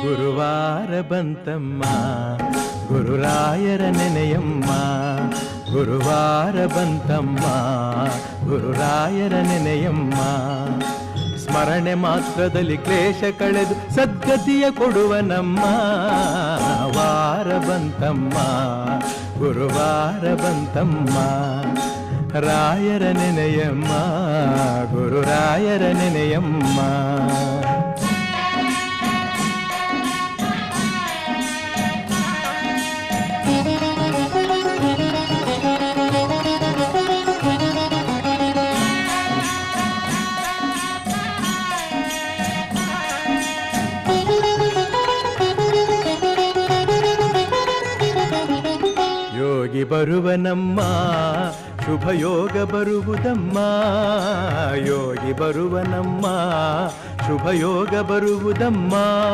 ಗುರುವಾರ ಬಂತಮ್ಮ ಗುರುರಾಯರ ನೆನೆಯಮ್ಮ. ಗುರುವಾರ ಬಂತಮ್ಮ ಗುರುರಾಯರ ನೆನೆಯಮ್ಮ. ಸ್ಮರಣೆ ಮಾತ್ರದಲ್ಲಿ ಕ್ಲೇಶ ಕಳೆದು ಸದ್ಗತಿಯ ಕೊಡುವ ನಮ್ಮ ವಾರ ಬಂತಮ್ಮ ಗುರುವಾರ ಬಂತಮ್ಮ. ರಾಯರ ನೆನೆಯಮ್ಮ ಗುರುರಾಯರ ನೆನೆಯಮ್ಮ. ಯೋಗಿ ಬರುವನಮ್ಮ ಶುಭಯೋಗ ಬರುವುದಮ್ಮ. ಯೋಗಿ ಬರುವನಮ್ಮ ಶುಭಯೋಗ ಬರುವುದಮ್ಮ.